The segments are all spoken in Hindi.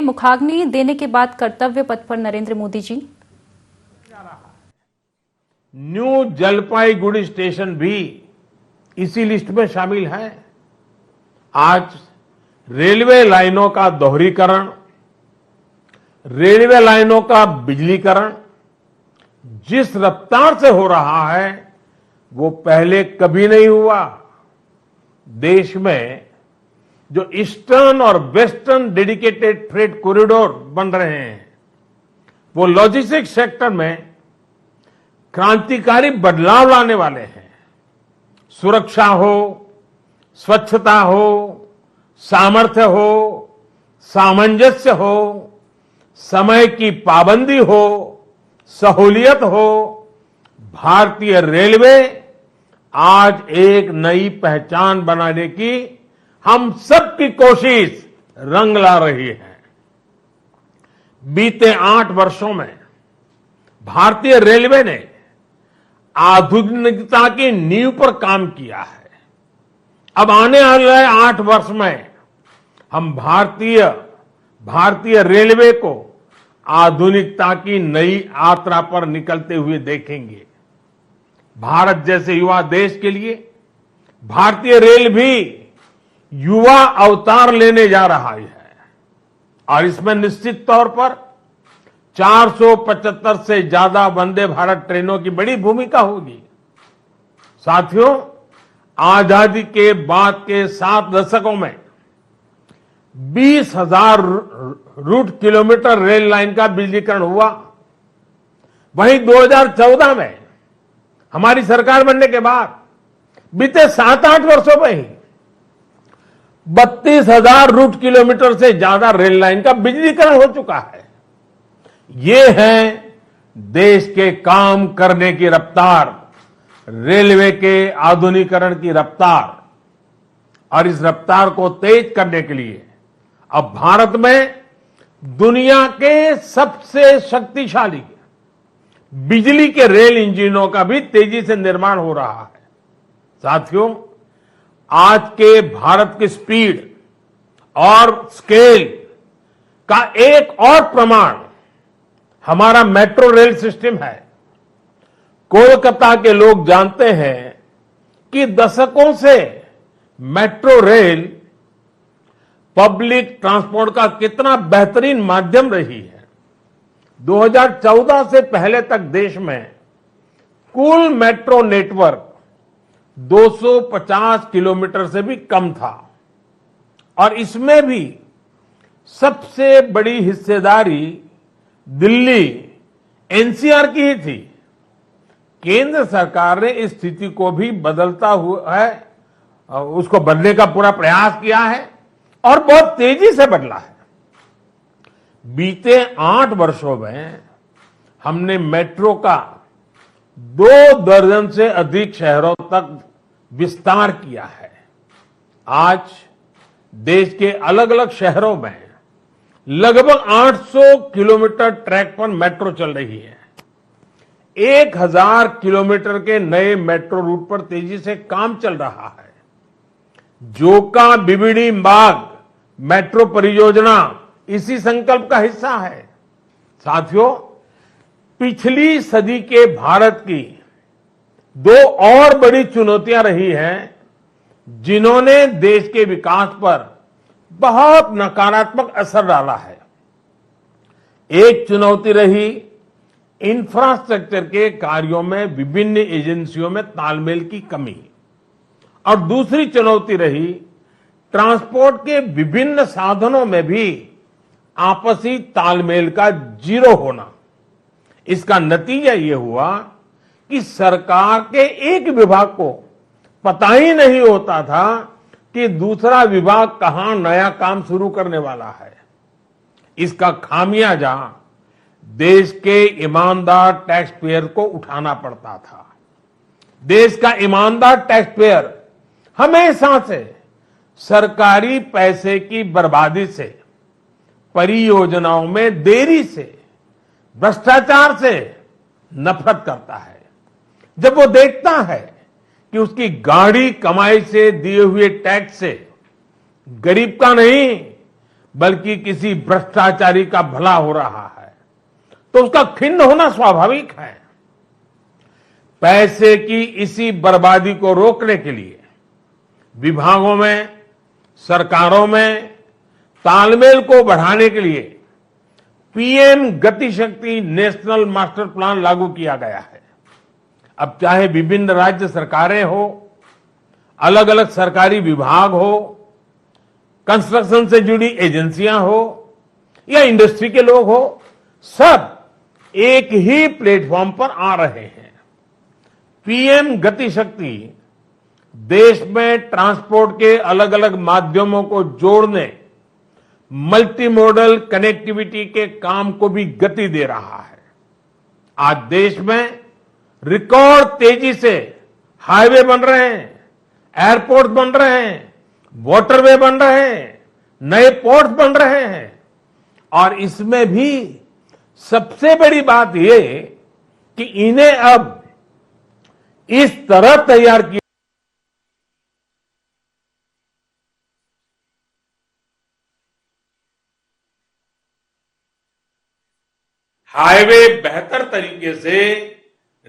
मुखाग्नि देने के बाद कर्तव्य पथ पर नरेंद्र मोदी जी। न्यू जलपाईगुड़ी स्टेशन भी इसी लिस्ट में शामिल है। आज रेलवे लाइनों का दोहरीकरण, रेलवे लाइनों का बिजलीकरण जिस रफ्तार से हो रहा है वो पहले कभी नहीं हुआ। देश में जो ईस्टर्न और वेस्टर्न डेडिकेटेड फ्रेट कॉरिडोर बन रहे हैं वो लॉजिस्टिक्स सेक्टर में क्रांतिकारी बदलाव लाने वाले हैं। सुरक्षा हो, स्वच्छता हो, सामर्थ्य हो, सामंजस्य हो, समय की पाबंदी हो, सहूलियत हो, भारतीय रेलवे आज एक नई पहचान बनाने की हम सबकी कोशिश रंग ला रही है। बीते 8 वर्षों में भारतीय रेलवे ने आधुनिकता की नींव पर काम किया है। अब आने वाले 8 वर्ष में हम भारतीय रेलवे को आधुनिकता की नई यात्रा पर निकलते हुए देखेंगे। भारत जैसे युवा देश के लिए भारतीय रेल भी युवा अवतार लेने जा रहा है और इसमें निश्चित तौर पर 475 से ज्यादा वंदे भारत ट्रेनों की बड़ी भूमिका होगी। साथियों, आजादी के बाद के 7 दशकों में 20,000 रूट किलोमीटर रेल लाइन का बिजलीकरण हुआ। वहीं 2014 में हमारी सरकार बनने के बाद बीते 7-8 वर्षों में ही 32,000 रूट किलोमीटर से ज्यादा रेल लाइन का बिजलीकरण हो चुका है। ये है देश के काम करने की रफ्तार, रेलवे के आधुनिकीकरण की रफ्तार। और इस रफ्तार को तेज करने के लिए अब भारत में दुनिया के सबसे शक्तिशाली बिजली के रेल इंजनों का भी तेजी से निर्माण हो रहा है। साथियों, आज के भारत की स्पीड और स्केल का एक और प्रमाण हमारा मेट्रो रेल सिस्टम है। कोलकाता के लोग जानते हैं कि दशकों से मेट्रो रेल पब्लिक ट्रांसपोर्ट का कितना बेहतरीन माध्यम रही है। 2014 से पहले तक देश में कुल मेट्रो नेटवर्क 250 किलोमीटर से भी कम था और इसमें भी सबसे बड़ी हिस्सेदारी दिल्ली एनसीआर की ही थी। केंद्र सरकार ने इस स्थिति को भी बदलता हुआ है, उसको बदलने का पूरा प्रयास किया है और बहुत तेजी से बदला है। बीते 8 वर्षों में हमने मेट्रो का 2 दर्जन से अधिक शहरों तक विस्तार किया है। आज देश के अलग अलग शहरों में लगभग 800 किलोमीटर ट्रैक पर मेट्रो चल रही है। 1000 किलोमीटर के नए मेट्रो रूट पर तेजी से काम चल रहा है। जोका बिबिड़ी बाग मेट्रो परियोजना इसी संकल्प का हिस्सा है। साथियों, पिछली सदी के भारत की 2 और बड़ी चुनौतियां रही हैं जिन्होंने देश के विकास पर बहुत नकारात्मक असर डाला है। एक चुनौती रही इंफ्रास्ट्रक्चर के कार्यों में विभिन्न एजेंसियों में तालमेल की कमी और दूसरी चुनौती रही ट्रांसपोर्ट के विभिन्न साधनों में भी आपसी तालमेल का जीरो होना। इसका नतीजा ये हुआ कि सरकार के एक विभाग को पता ही नहीं होता था कि दूसरा विभाग कहां नया काम शुरू करने वाला है। इसका खामियाजा देश के ईमानदार टैक्स पेयर को उठाना पड़ता था। देश का ईमानदार टैक्स पेयर हमेशा से सरकारी पैसे की बर्बादी से, परियोजनाओं में देरी से, भ्रष्टाचार से नफरत करता है। जब वो देखता है कि उसकी गाढ़ी कमाई से दिए हुए टैक्स से गरीब का नहीं बल्कि किसी भ्रष्टाचारी का भला हो रहा है तो उसका खिन्न होना स्वाभाविक है। पैसे की इसी बर्बादी को रोकने के लिए विभागों में, सरकारों में तालमेल को बढ़ाने के लिए पीएम गति शक्ति नेशनल मास्टर प्लान लागू किया गया है। अब चाहे विभिन्न राज्य सरकारें हो, अलग अलग सरकारी विभाग हो, कंस्ट्रक्शन से जुड़ी एजेंसियां हो या इंडस्ट्री के लोग हो, सब एक ही प्लेटफॉर्म पर आ रहे हैं। पीएम गति शक्ति देश में ट्रांसपोर्ट के अलग अलग माध्यमों को जोड़ने, मल्टी मॉडल कनेक्टिविटी के काम को भी गति दे रहा है। आज देश में रिकॉर्ड तेजी से हाईवे बन रहे हैं, एयरपोर्ट बन रहे हैं, वाटरवे बन रहे हैं, नए पोर्ट बन रहे हैं और इसमें भी सबसे बड़ी बात यह कि इन्हें अब इस तरह तैयार किया हाईवे बेहतर तरीके से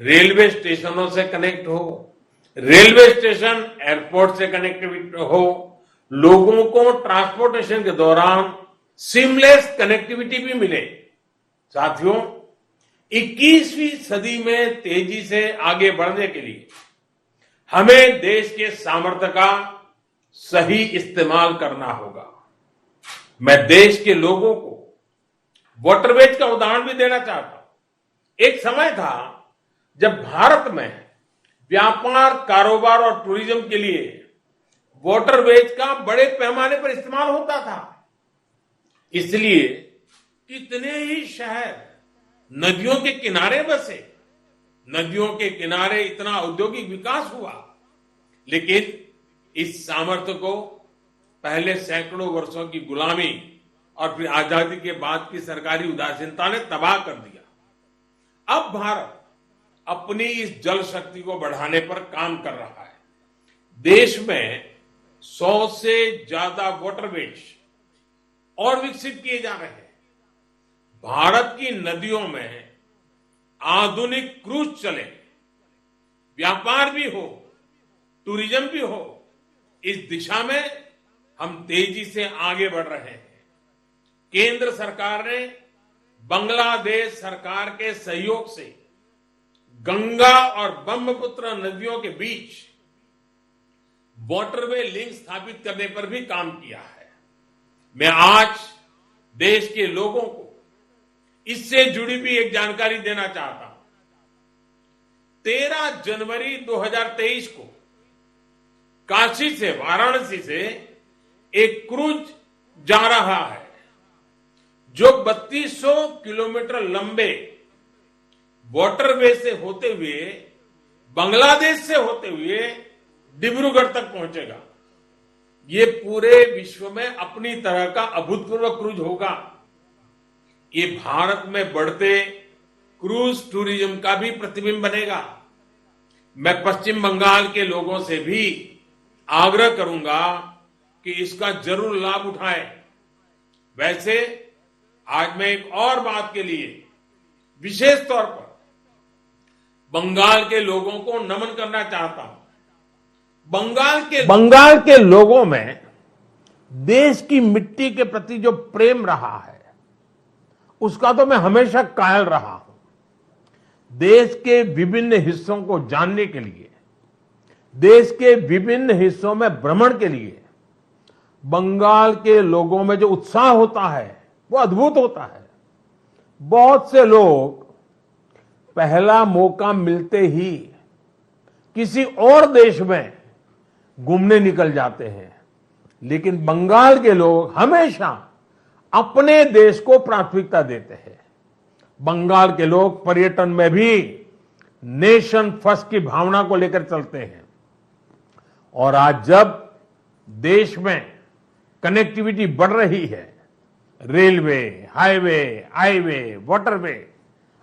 रेलवे स्टेशनों से कनेक्ट हो, रेलवे स्टेशन एयरपोर्ट से कनेक्टिविटी हो, लोगों को ट्रांसपोर्टेशन के दौरान सीमलेस कनेक्टिविटी भी मिले। साथियों, 21वीं सदी में तेजी से आगे बढ़ने के लिए हमें देश के सामर्थ्य का सही इस्तेमाल करना होगा। मैं देश के लोगों को वाटरवेज का उदाहरण भी देना चाहता हूं। एक समय था जब भारत में व्यापार, कारोबार और टूरिज्म के लिए वाटरवेज का बड़े पैमाने पर इस्तेमाल होता था। इसलिए कितने ही शहर नदियों के किनारे बसे, नदियों के किनारे इतना औद्योगिक विकास हुआ, लेकिन इस सामर्थ्य को पहले सैकड़ों वर्षों की गुलामी और फिर आजादी के बाद की सरकारी उदासीनता ने तबाह कर दिया। अब भारत अपनी इस जल शक्ति को बढ़ाने पर काम कर रहा है। देश में 100 से ज्यादा वाटरवेज और विकसित किए जा रहे हैं। भारत की नदियों में आधुनिक क्रूज चले, व्यापार भी हो, टूरिज्म भी हो, इस दिशा में हम तेजी से आगे बढ़ रहे हैं। केंद्र सरकार ने बांग्लादेश सरकार के सहयोग से गंगा और ब्रह्मपुत्र नदियों के बीच वाटरवे लिंक स्थापित करने पर भी काम किया है। मैं आज देश के लोगों को इससे जुड़ी भी एक जानकारी देना चाहता हूं। 13 जनवरी 2023 को काशी से, वाराणसी से एक क्रूज जा रहा है जो 3200 किलोमीटर लंबे वाटरवे से होते हुए, बांग्लादेश से होते हुए डिब्रूगढ़ तक पहुंचेगा। ये पूरे विश्व में अपनी तरह का अभूतपूर्व क्रूज होगा। ये भारत में बढ़ते क्रूज टूरिज्म का भी प्रतिबिंब बनेगा। मैं पश्चिम बंगाल के लोगों से भी आग्रह करूंगा कि इसका जरूर लाभ उठाएं। वैसे आज मैं एक और बात के लिए विशेष तौर पर बंगाल के लोगों को नमन करना चाहता हूं। बंगाल के लोगों में देश की मिट्टी के प्रति जो प्रेम रहा है, उसका तो मैं हमेशा कायल रहा हूं। देश के विभिन्न हिस्सों को जानने के लिए, देश के विभिन्न हिस्सों में भ्रमण के लिए बंगाल के लोगों में जो उत्साह होता है वो अद्भुत होता है। बहुत से लोग पहला मौका मिलते ही किसी और देश में घूमने निकल जाते हैं, लेकिन बंगाल के लोग हमेशा अपने देश को प्राथमिकता देते हैं। बंगाल के लोग पर्यटन में भी नेशन फर्स्ट की भावना को लेकर चलते हैं। और आज जब देश में कनेक्टिविटी बढ़ रही है, रेलवे, हाईवे, वाटरवे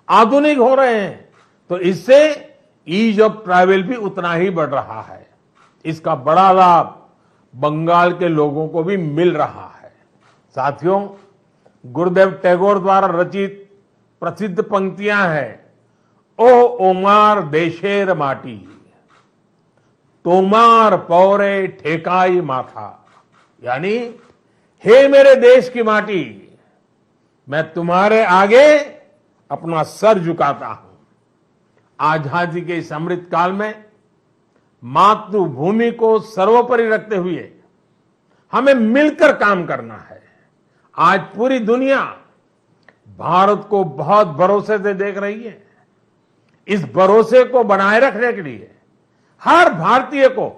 आधुनिक हो रहे हैं, तो इससे ईज ऑफ ट्रैवल भी उतना ही बढ़ रहा है। इसका बड़ा लाभ बंगाल के लोगों को भी मिल रहा है। साथियों, गुरुदेव टैगोर द्वारा रचित प्रसिद्ध पंक्तियां हैं, ओ ओमार देशेर माटी, तोमार पौरे ठेकाई माथा। यानी, हे मेरे देश की माटी, मैं तुम्हारे आगे अपना सर झुकाता हूं। आजादी के इस अमृत काल में मातृभूमि को सर्वोपरि रखते हुए हमें मिलकर काम करना है। आज पूरी दुनिया भारत को बहुत भरोसे से देख रही है। इस भरोसे को बनाए रखने के लिए हर भारतीय को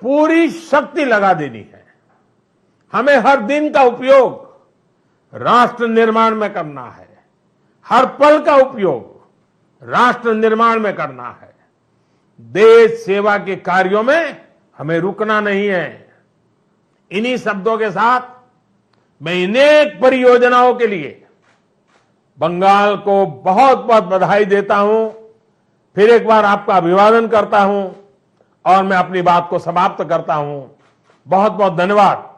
पूरी शक्ति लगा देनी है। हमें हर दिन का उपयोग राष्ट्र निर्माण में करना है, हर पल का उपयोग राष्ट्र निर्माण में करना है। देश सेवा के कार्यों में हमें रुकना नहीं है। इन्हीं शब्दों के साथ मैं अनेक परियोजनाओं के लिए बंगाल को बहुत बहुत बधाई देता हूं। फिर एक बार आपका अभिवादन करता हूं और मैं अपनी बात को समाप्त करता हूं। बहुत बहुत धन्यवाद।